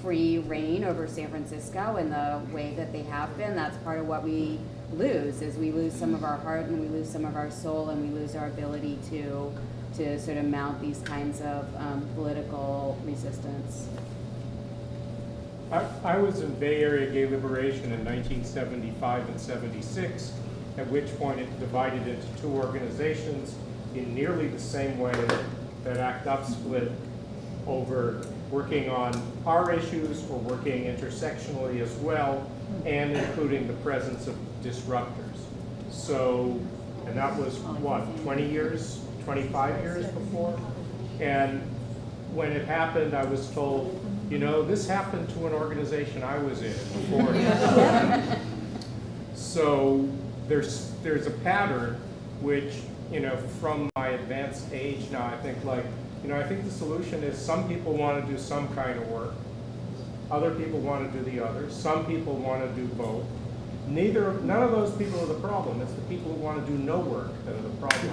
free reign over San Francisco in the way that they have been, that's part of what we lose, is we lose some of our heart and we lose some of our soul and we lose our ability to sort of mount these kinds of political resistance. I was in Bay Area Gay Liberation in 1975 and 76, at which point it divided into two organizations in nearly the same way that ACT UP split over working on our issues or working intersectionally as well, and including the presence of disruptors. So, and that was what, 20 years, 25 years before? And when it happened, I was told, you know, this happened to an organization I was in before. So there's a pattern which, you know, from my advanced age now, I think like, you know, I think the solution is some people want to do some kind of work, other people want to do the other, some people want to do both. None of those people are the problem. It's the people who want to do no work that are the problem.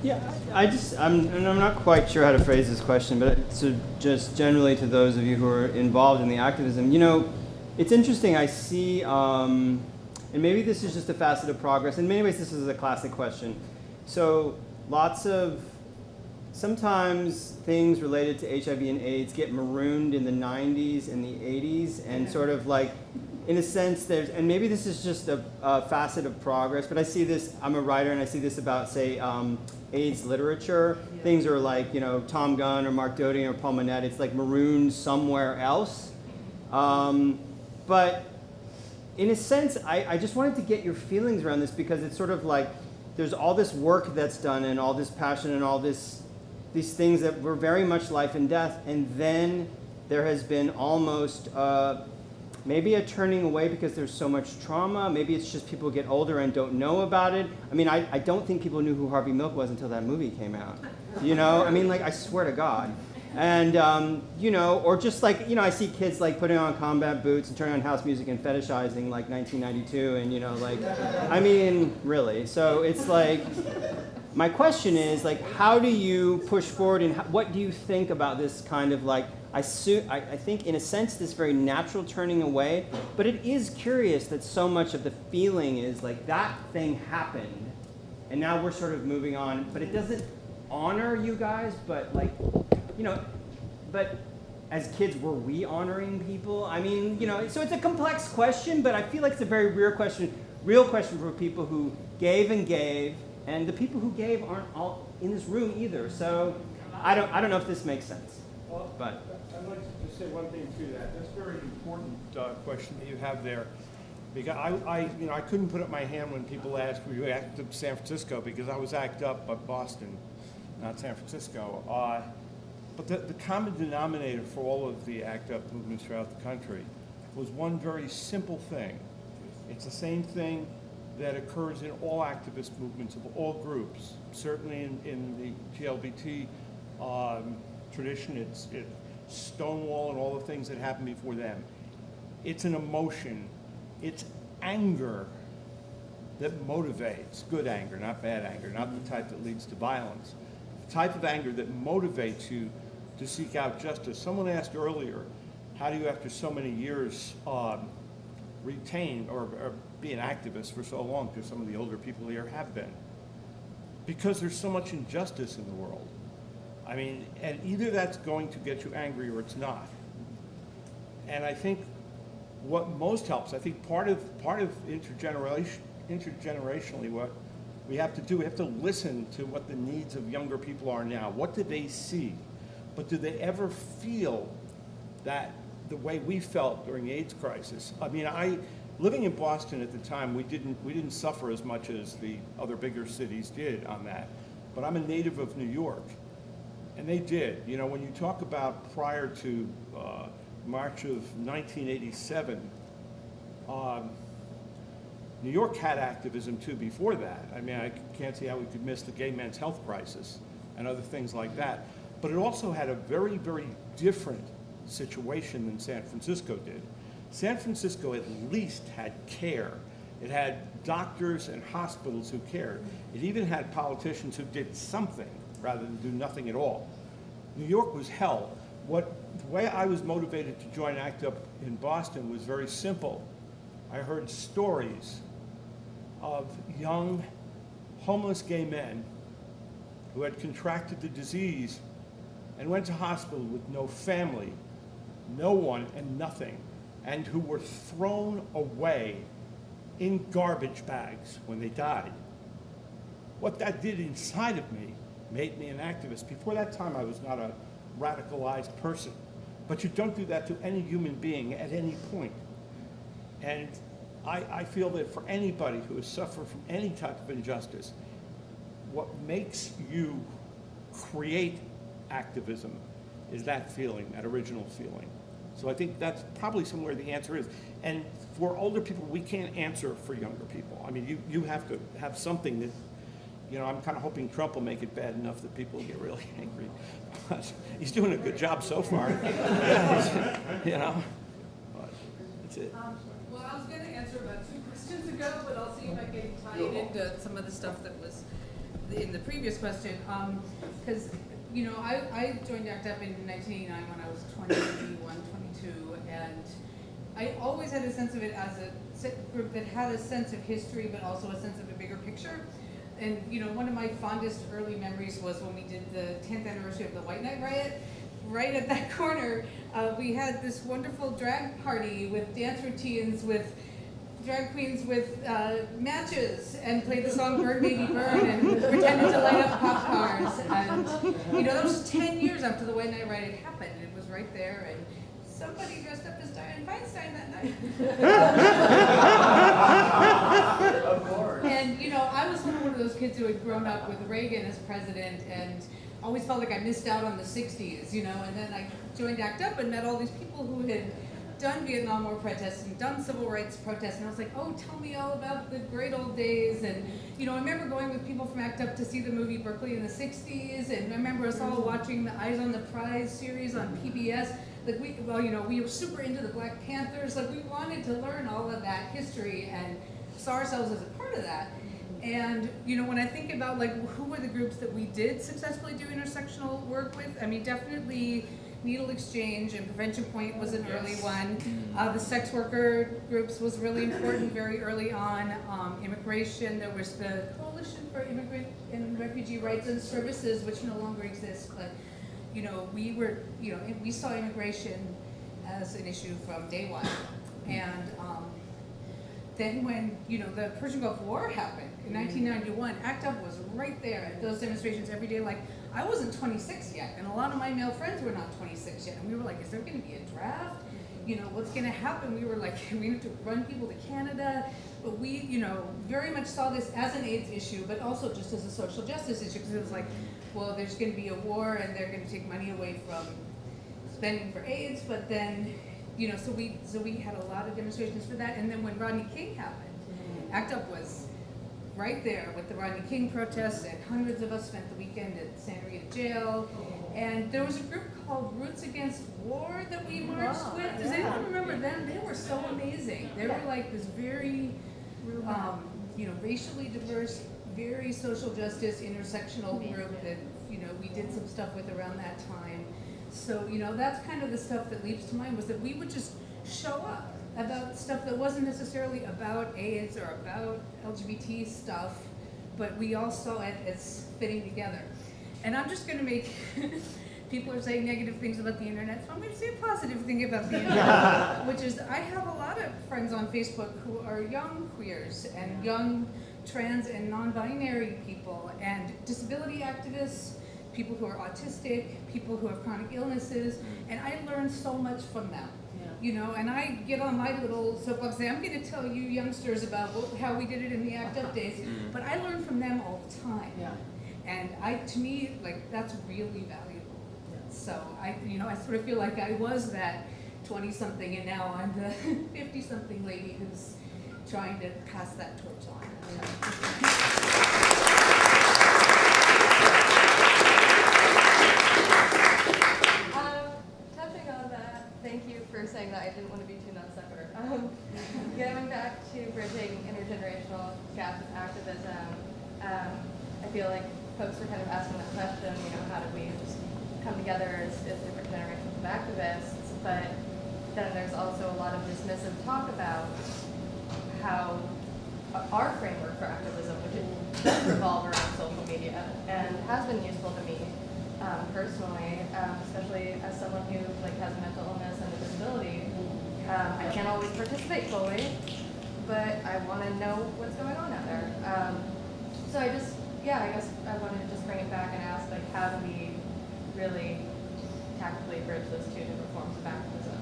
Yeah, I'm not quite sure how to phrase this question, but so just generally to those of you who are involved in the activism, you know, it's interesting. I see, and maybe this is just a facet of progress. In many ways, this is a classic question. So sometimes things related to HIV and AIDS get marooned in the 90s and the 80s, and sort of like, in a sense, and maybe this is just a facet of progress, but I see this, I'm a writer, and I see this about, say, AIDS literature. Yeah. Things are like, you know, Tom Gunn or Mark Doty or Paul Monette, it's like marooned somewhere else. But in a sense, I just wanted to get your feelings around this, because it's sort of like there's all this work that's done and all this passion and all these things that were very much life and death, and then there has been almost maybe a turning away because there's so much trauma. Maybe it's just people get older and don't know about it. I mean, I don't think people knew who Harvey Milk was until that movie came out. You know, I mean, like, I swear to God. And, you know, or just like, you know, I see kids like putting on combat boots and turning on house music and fetishizing like 1992, and, you know, like, I mean, really. So it's like, my question is, like, how do you push forward, and what do you think about this kind of like, I think in a sense this very natural turning away, but it is curious that so much of the feeling is like that thing happened and now we're sort of moving on, but it doesn't honor you guys, but like, you know, but as kids, were we honoring people? I mean, you know, so it's a complex question, but I feel like it's a very real question for people who gave, and the people who gave aren't all in this room either. So I don't know if this makes sense. Well, but I'd like to just say one thing to that. That's a very important question that you have there, because I couldn't put up my hand when people asked, "Were you ACT UP San Francisco?" Because I was ACT UP but Boston, not San Francisco. But the common denominator for all of the ACT UP movements throughout the country was one very simple thing. It's the same thing that occurs in all activist movements of all groups. Certainly in the GLBT tradition, it's Stonewall and all the things that happened before them. It's an emotion. It's anger that motivates, good anger, not bad anger, not the type that leads to violence. The type of anger that motivates you to seek out justice. Someone asked earlier, how do you, after so many years, retain or be an activist for so long? Because some of the older people here have been. Because there's so much injustice in the world. I mean, and either that's going to get you angry or it's not. And I think what most helps, I think part of intergenerationally what we have to do, we have to listen to what the needs of younger people are now. What do they see? But do they ever feel that the way we felt during the AIDS crisis? I mean, living in Boston at the time, we didn't suffer as much as the other bigger cities did on that. But I'm a native of New York, and they did. You know, when you talk about prior to March of 1987, New York had activism too before that. I mean, I can't see how we could miss the gay men's health crisis and other things like that. But it also had a very, very different situation than San Francisco did. San Francisco at least had care. It had doctors and hospitals who cared. It even had politicians who did something. rather than do nothing at all. New York was hell. The way I was motivated to join ACT UP in Boston was very simple. I heard stories of young, homeless gay men who had contracted the disease and went to hospital with no family, no one and nothing, and who were thrown away in garbage bags when they died. What that did inside of me made me an activist. Before that time, I was not a radicalized person. But you don't do that to any human being at any point. And I feel that for anybody who has suffered from any type of injustice, what makes you create activism is that feeling, that original feeling. So I think that's probably somewhere the answer is. And for older people, we can't answer for younger people. I mean, you have to have something that, you know, I'm kind of hoping Trump will make it bad enough that people will get really angry. But he's doing a good job so far. You know, but that's it. Well, I was going to answer about 2 questions ago, but I'll see if I can tie it into some of the stuff that was in the previous question. Because, you know, I joined ACT UP in 1989 when I was 21, 22, and I always had a sense of it as a group that had a sense of history, but also a sense of a bigger picture. And, you know, one of my fondest early memories was when we did the 10th anniversary of the White Night Riot. Right at that corner, we had this wonderful drag party with dance routines, with drag queens with matches, and played the song Burn Baby Burn and pretended to light up pop cars. And, you know, that was 10 years after the White Night Riot happened. It was right there, and somebody dressed up as Dianne Feinstein that night. Of course. And, you know, I was one of those kids who had grown up with Reagan as president and always felt like I missed out on the 60s, you know, and then I joined ACT UP and met all these people who had done Vietnam War protests and done civil rights protests, and I was like, oh, tell me all about the great old days. And, you know, I remember going with people from ACT UP to see the movie Berkeley in the 60s, and I remember us all watching the Eyes on the Prize series on PBS. Like, we were super into the Black Panthers. Like, we wanted to learn all of that history and saw ourselves as a part of that. And, you know, when I think about, like, who were the groups that we did successfully do intersectional work with, I mean, definitely Needle Exchange and Prevention Point was an early one. The sex worker groups was really important very early on. Immigration, there was the Coalition for Immigrant and Refugee Rights and Services, which no longer exists, but, you know, we saw immigration as an issue from day one. And then when, you know, the Persian Gulf War happened in 1991, ACT UP was right there at those demonstrations every day. Like, I wasn't 26 yet, and a lot of my male friends were not 26 yet, and we were like, is there going to be a draft? You know, what's going to happen? We were like, we need to run people to Canada. But we, you know, very much saw this as an AIDS issue, but also just as a social justice issue, because it was like, well, there's going to be a war, and they're going to take money away from spending for AIDS, but then, you know, so we had a lot of demonstrations for that. And then when Rodney King happened, ACT UP was right there with the Rodney King protests, and hundreds of us spent the weekend at Santa Rita Jail. And there was a group called Roots Against War that we marched with. Does anyone remember them? They were so amazing. They were like this very, you know, racially diverse, very social justice, intersectional group that, you know, we did some stuff with around that time. So, you know, that's kind of the stuff that leaps to mind, was that we would just show up about stuff that wasn't necessarily about AIDS or about LGBT stuff, but we all saw it as fitting together. And I'm just going to make, people are saying negative things about the internet, so I'm going to say a positive thing about the internet, which is I have a lot of friends on Facebook who are young queers and young trans and non-binary people and disability activists, people who are autistic, people who have chronic illnesses, and I learned so much from them. You know, and I get on my little soapbox and say, I'm going to tell you youngsters about how we did it in the ACT UP days, but I learn from them all the time. And to me, like, that's really valuable. So you know, I sort of feel like I was that 20-something, and now I'm the 50-something lady who's trying to pass that torch on. Touching on that, thank you for saying that. I didn't want to be too non-sequitur. Going back to bridging intergenerational gaps with activism, I feel like folks were kind of asking that question, you know, how do we just come together as different generations of activists? But then there's also a lot of dismissive talk about how our framework for activism, which does revolve around social media and has been useful to me personally, especially as someone who like has a mental illness and a disability. I can't always participate fully, but I want to know what's going on out there. So I guess I wanted to just bring it back and ask, like, how do we really tactically bridge those two different forms of activism?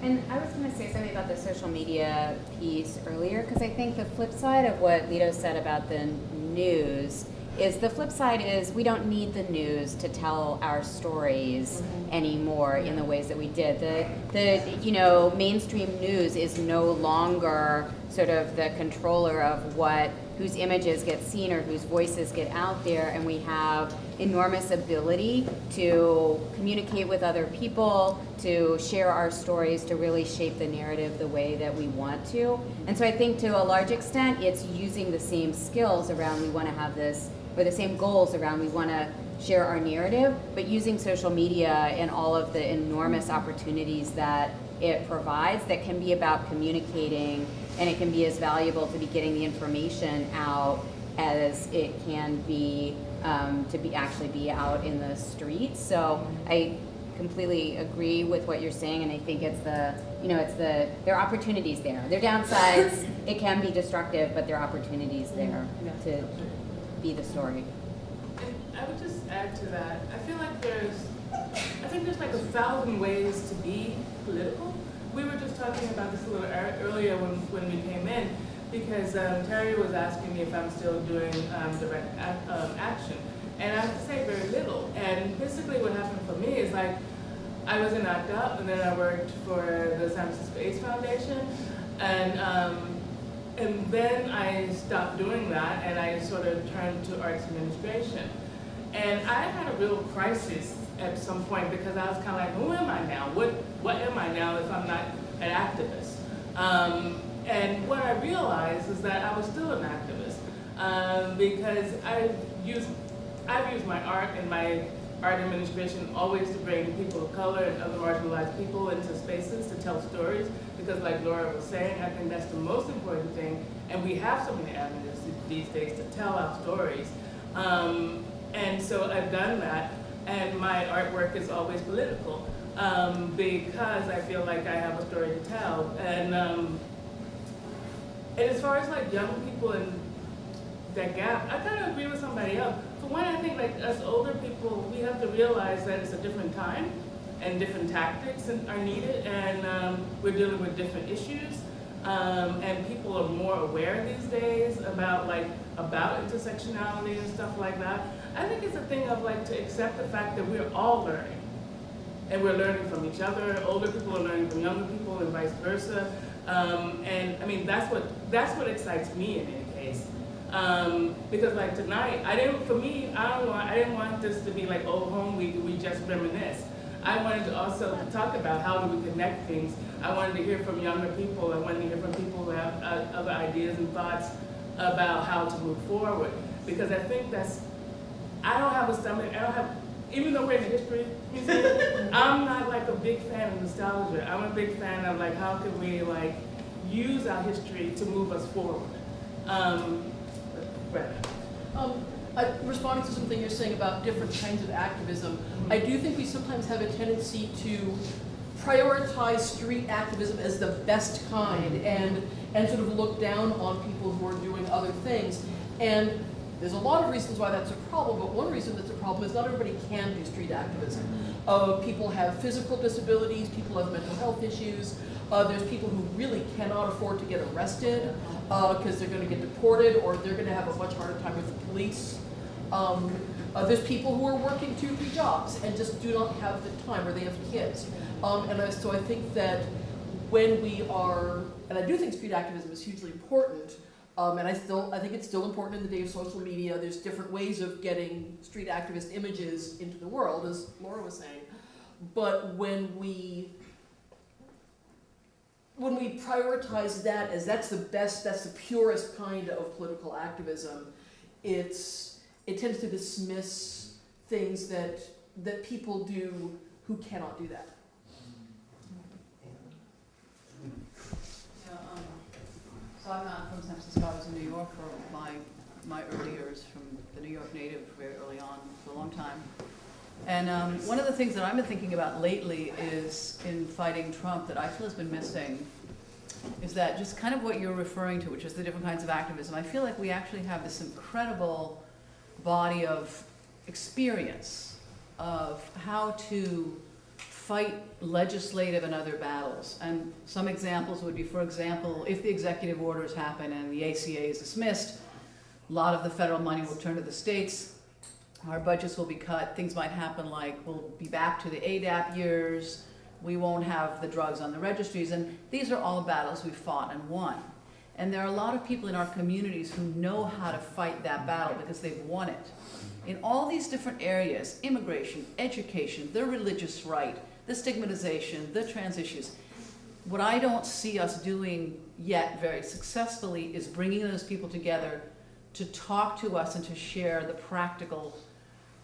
And I was going to say something about the social media piece earlier, because I think the flip side of what Lito said about the news is the flip side is we don't need the news to tell our stories anymore in the ways that we did. The mainstream news is no longer sort of the controller of whose images get seen or whose voices get out there, and we have enormous ability to communicate with other people, to share our stories, to really shape the narrative the way that we want to. And so I think to a large extent, it's using the same skills around we want to have this, or the same goals around we want to share our narrative, but using social media and all of the enormous opportunities that it provides that can be about communicating, and it can be as valuable to be getting the information out as it can be to actually be out in the streets. So I completely agree with what you're saying, and I think there are opportunities there. There are downsides, it can be destructive, but there are opportunities there to be the story. And I would just add to that, I feel like there's like 1,000 ways to be political. We were just talking about this a little earlier when we came in, because Terry was asking me if I'm still doing direct action. And I have to say very little. And basically what happened for me is like, I was in ACT UP, and then I worked for the San Francisco AIDS Foundation. And then I stopped doing that, and I sort of turned to arts administration. And I had a real crisis at some point, because I was kind of like, who am I now? What am I now if I'm not an activist? And what I realized is that I was still an activist, because I've used my art and my art administration always to bring people of color and other marginalized people into spaces to tell stories, because like Laura was saying, I think that's the most important thing, and we have so many avenues these days to tell our stories. And so I've done that, and my artwork is always political, because I feel like I have a story to tell. And as far as like young people and that gap, I kind of agree with somebody else. For one, I think like us older people, we have to realize that it's a different time and different tactics are needed, and we're dealing with different issues. And people are more aware these days about intersectionality and stuff like that. I think it's a thing of like to accept the fact that we're all learning. And we're learning from each other. Older people are learning from younger people and vice versa. And I mean, that's what excites me in any case. Because like tonight, I didn't want this to be like old home week, we just reminisce. I wanted to also talk about how do we connect things. I wanted to hear from younger people. I wanted to hear from people who have other ideas and thoughts about how to move forward. Because I think I don't have a stomach, even though we're in the history museum, I'm not like a big fan of nostalgia. I'm a big fan of like, how can we like use our history to move us forward? Responding to something you're saying about different kinds of activism, I do think we sometimes have a tendency to prioritize street activism as the best kind and sort of look down on people who are doing other things. And there's a lot of reasons why that's a problem, but one reason that's a problem is not everybody can do street activism. People have physical disabilities, people have mental health issues, there's people who really cannot afford to get arrested because they're going to get deported, or they're going to have a much harder time with the police. There's people who are working 2-3 jobs and just do not have the time, or they have kids. So I think that when we are, and I do think street activism is hugely important, and I think it's still important in the day of social media. There's different ways of getting street activist images into the world, as Laura was saying. But when we prioritize that as that's the best, that's the purest kind of political activism, it's it tends to dismiss things that people do who cannot do that. Yeah, so I'm not from San Francisco. I was in New York for my early years, from the New York native very early on for a long time. And one of the things that I've been thinking about lately is in fighting Trump that I feel has been missing is that just kind of what you're referring to, which is the different kinds of activism. I feel like we actually have this incredible body of experience of how to fight legislative and other battles. And some examples would be, for example, if the executive orders happen and the ACA is dismissed, a lot of the federal money will turn to the states. Our budgets will be cut. Things might happen like we'll be back to the ADAP years. We won't have the drugs on the registries. And these are all battles we've fought and won. And there are a lot of people in our communities who know how to fight that battle because they've won it. In all these different areas, immigration, education, the religious right, the stigmatization, the trans issues, what I don't see us doing yet very successfully is bringing those people together to talk to us and to share the practical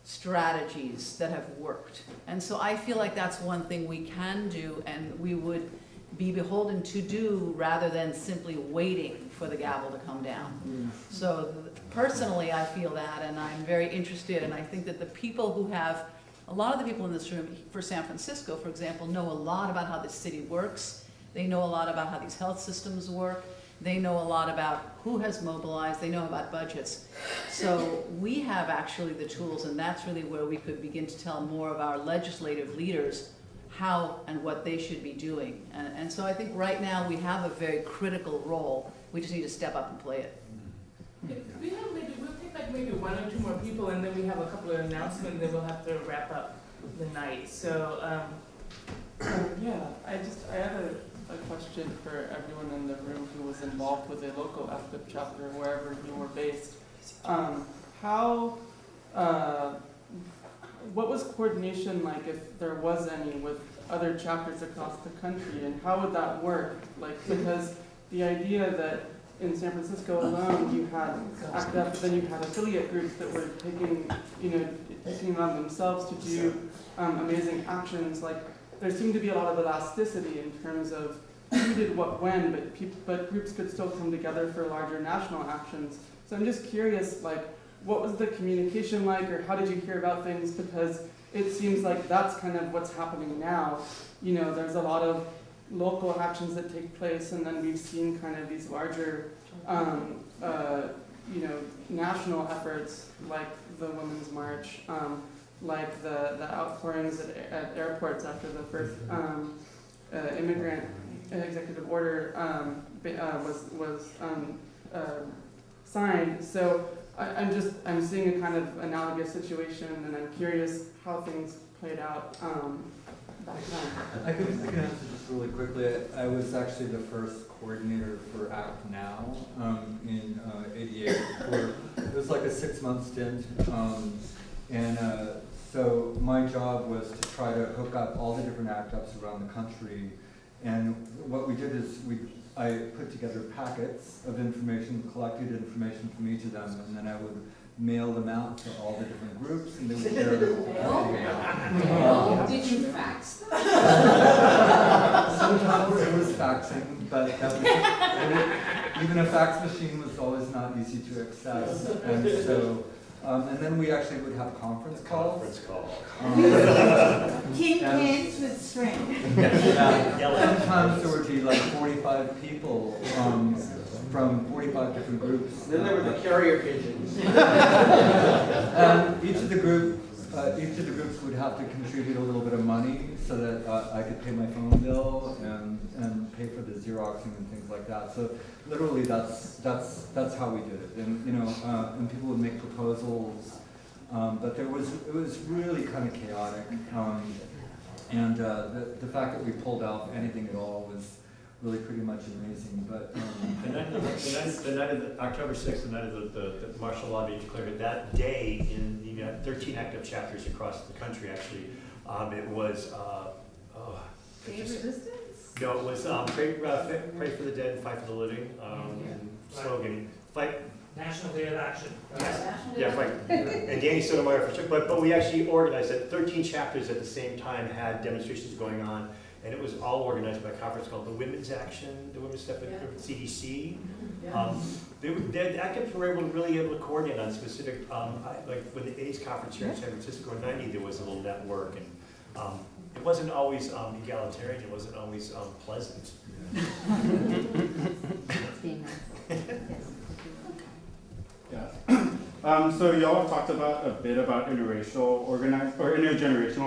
strategies that have worked. And so I feel like that's one thing we can do and we would be beholden to do rather than simply waiting for the gavel to come down. So personally, I feel that, and I'm very interested, and I think that the people who have, a lot of the people in this room for San Francisco, for example, know a lot about how this city works. They know a lot about how these health systems work. They know a lot about who has mobilized. They know about budgets. So we have actually the tools, and that's really where we could begin to tell more of our legislative leaders how and what they should be doing. And so I think right now we have a very critical role. We just need to step up and play it. We have we'll take like maybe one or two more people, and then we have a couple of announcements, and then we'll have to wrap up the night. So, yeah, I had a question for everyone in the room who was involved with a local FDIP chapter, wherever you were based. What was coordination like, if there was any, with other chapters across the country, and how would that work? Like, because the idea that in San Francisco alone you had ACT UP, but then you had affiliate groups that were taking it on themselves to do amazing actions. Like, there seemed to be a lot of elasticity in terms of who did what when, but groups could still come together for larger national actions. So I'm just curious, like, what was the communication like, or how did you hear about things? Because it seems like that's kind of what's happening now. There's a lot of local actions that take place, and then we've seen kind of these larger, national efforts, like the Women's March, like the outpourings at airports after the first immigrant executive order was signed. So I'm seeing a kind of analogous situation, and I'm curious how things played out back then. I can answer just really quickly. I was actually the first coordinator for ACT Now in '88. It was like a 6-month stint, so my job was to try to hook up all the different ACT UPs around the country. And what we did is I put together packets of information, collected information from each of them, and then I would mail them out to all the different groups, and they would share them. Did you fax them? Sometimes it was faxing, but even a fax machine was always not easy to access. And so, and then we actually would have conference calls. Tin cans with string. Yeah. Sometimes there would be like 45 people from 45 different groups. Then there were the carrier pigeons. And each of the groups would have to contribute a little bit of money so that I could pay my phone bill and pay for the Xeroxing and things like that. So literally, that's how we did it. And and people would make proposals, but it was really kind of chaotic. And the fact that we pulled out anything at all was really pretty much amazing. But the night of October 6th, the night of the martial law being declared, that day in the 13 active chapters across the country, actually, it was Resistance? No, it was pray for the dead and fight for the living. Slogan, fight National Day of Action. Yeah, right. And Danny Sotomayor for sure. But we actually organized it. 13 chapters at the same time had demonstrations going on, and it was all organized by a conference called the Women's Action, the Women's Stuff at CDC. The activists were really able to coordinate on specific, like when the AIDS conference here in San Francisco in '90, there was a little network, and it wasn't always egalitarian. It wasn't always pleasant. Yeah. So y'all have talked about a bit about intergenerational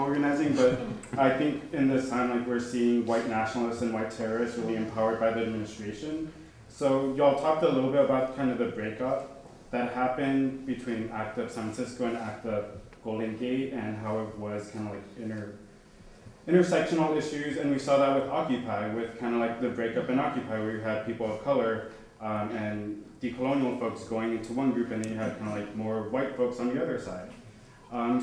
organizing, but I think in this time, like we're seeing white nationalists and white terrorists really empowered by the administration. So y'all talked a little bit about kind of the breakup that happened between ACT UP San Francisco and ACT UP Golden Gate, and how it was kind of like intersectional issues, and we saw that with Occupy, with kind of like the breakup in Occupy, where you had people of color and decolonial folks going into one group, and then you had kind of like more white folks on the other side.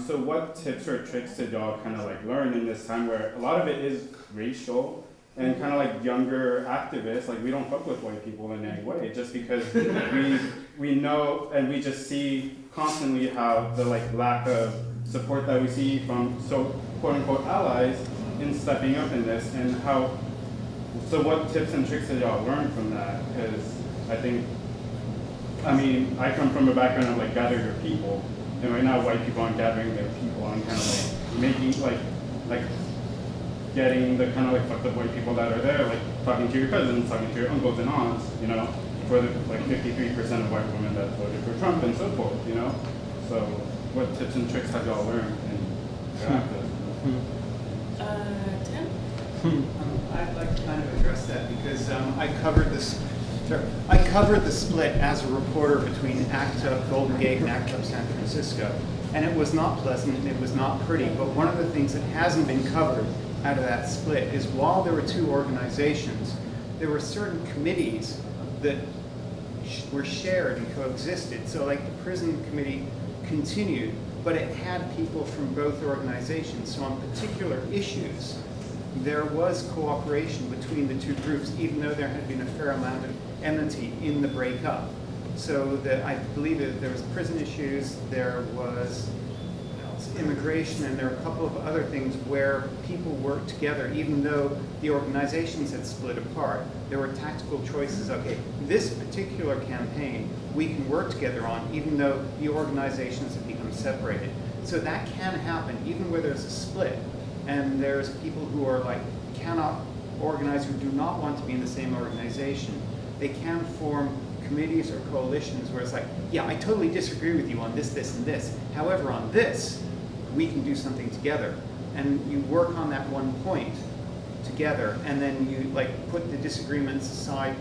So what tips or tricks did y'all kind of like learn in this time where a lot of it is racial, and kind of like younger activists, like we don't fuck with white people in any way, just because we know and we just see constantly how the like lack of support that we see from quote unquote allies in stepping up in this, and how, so what tips and tricks did y'all learn from that? Because I mean, I come from a background of like gather your people, and right now white people aren't gathering their people, and kind of like making like getting the kind of like fucked up white people that are there, like talking to your cousins, talking to your uncles and aunts, you know, for the like 53% of white women that voted for Trump and so forth, you know. So what tips and tricks have y'all learned in your activism? Tim? I'd like to kind of address that because I covered the split as a reporter between ACT UP Golden Gate and ACT UP San Francisco, and it was not pleasant and it was not pretty. But one of the things that hasn't been covered out of that split is while there were two organizations, there were certain committees that were shared and coexisted. So like the prison committee continued, but it had people from both organizations. So on particular issues, there was cooperation between the two groups, even though there had been a fair amount of enmity in the breakup. So I believe that there was prison issues, there was immigration, and there are a couple of other things where people worked together, even though the organizations had split apart. There were tactical choices. Okay, this particular campaign we can work together on, even though the organizations have become separated. So that can happen, even where there's a split, and there's people who are like cannot organize, who do not want to be in the same organization. They can form committees or coalitions where it's like, yeah, I totally disagree with you on this, this, and this. However, on this, we can do something together. And you work on that one point together, and then you like put the disagreements aside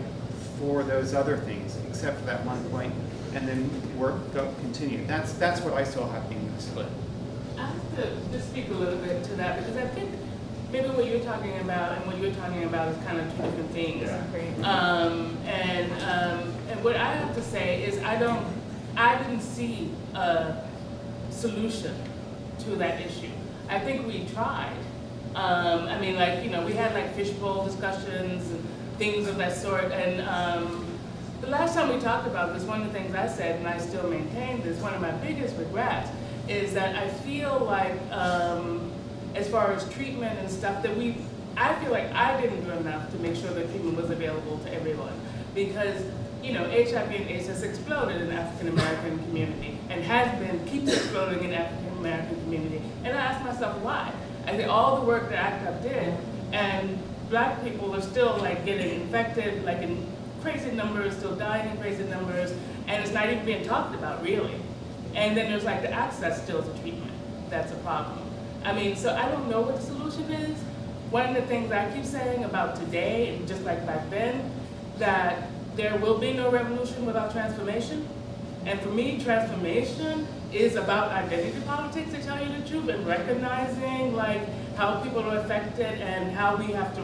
for those other things, except for that one point, and then continue. That's what I saw happening with the split. I have to just speak a little bit to that, because I think maybe what you're talking about and what you're talking about is kind of two different things. Yeah. And what I have to say is I didn't see a solution to that issue. I think we tried. I mean, like, you know, we had like fishbowl discussions and things of that sort. And the last time we talked about this, one of the things I said, and I still maintain this, one of my biggest regrets is that I feel like, as far as treatment and stuff, that I feel like I didn't do enough to make sure that treatment was available to everyone. Because, you know, HIV and AIDS has exploded in the African American community and keeps exploding in the African American community. And I asked myself why. I think all the work that ACT UP did, and black people are still like getting infected, like in crazy numbers, still dying in crazy numbers, and it's not even being talked about really. And then there's like the access still to treatment. That's a problem. I mean, so I don't know what the solution is. One of the things I keep saying about today, and just like back then, that there will be no revolution without transformation. And for me, transformation is about identity politics, to tell you the truth, and recognizing like how people are affected and how we have to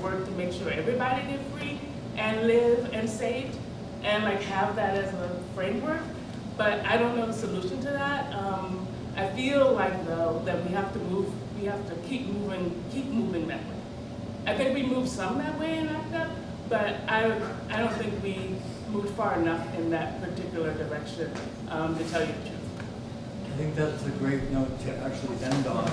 work to make sure everybody get free and live and saved, and like have that as a framework. But I don't know the solution to that. I feel like though that we have to keep moving that way. I think we move some that way in ACT UP, but I don't think we moved far enough in that particular direction, to tell you the truth. I think that's a great note to actually end on.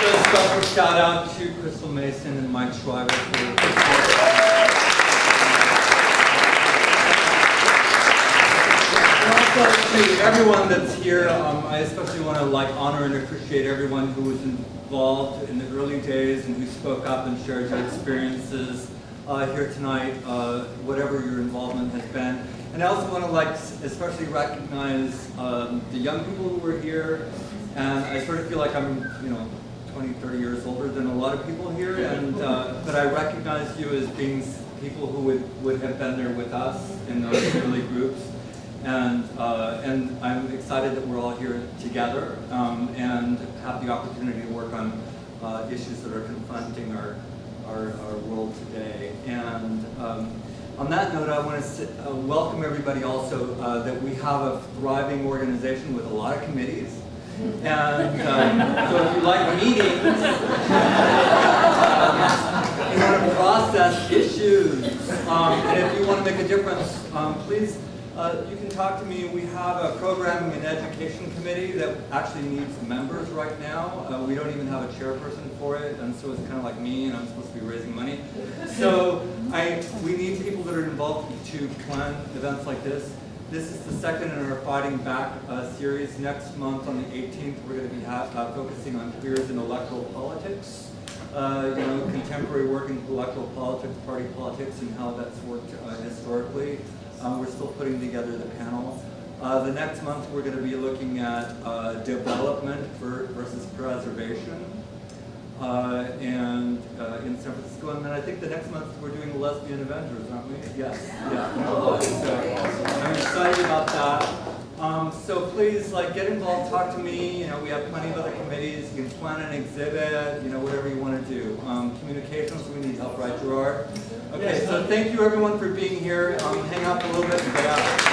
A special shout out to Crystal Mason and Mike Shriver to everyone that's here. I especially want to honor and appreciate everyone who was involved in the early days and who spoke up and shared their experiences here tonight, whatever your involvement has been. And I also want to especially recognize the young people who were here. And I sort of feel like I'm 20, 30 years older than a lot of people here, and but I recognize you as being people who would have been there with us in those early groups, and I'm excited that we're all here together and have the opportunity to work on issues that are confronting our world today. And on that note, I want to welcome everybody also that we have a thriving organization with a lot of committees. And so if you like meetings, you want to process issues, and if you want to make a difference, please, you can talk to me. We have a programming and education committee that actually needs members right now. We don't even have a chairperson for it, and so it's kind of like me, and I'm supposed to be raising money. So we need people that are involved to plan events like this. This is the second in our Fighting Back series. Next month on the 18th, we're going to be focusing on queers in electoral politics. Contemporary work in electoral politics, party politics, and how that's worked historically. We're still putting together the panel. The next month, we're going to be looking at development versus preservation. In San Francisco, and then I think the next month we're doing the Lesbian Avengers, aren't we? Yes. Yeah. So I'm excited about that. So please, get involved, talk to me. We have plenty of other committees. You can plan an exhibit. Whatever you want to do. Communications, we need help, right, Gerard? Okay. So thank you everyone for being here. Hang out a little bit and get out.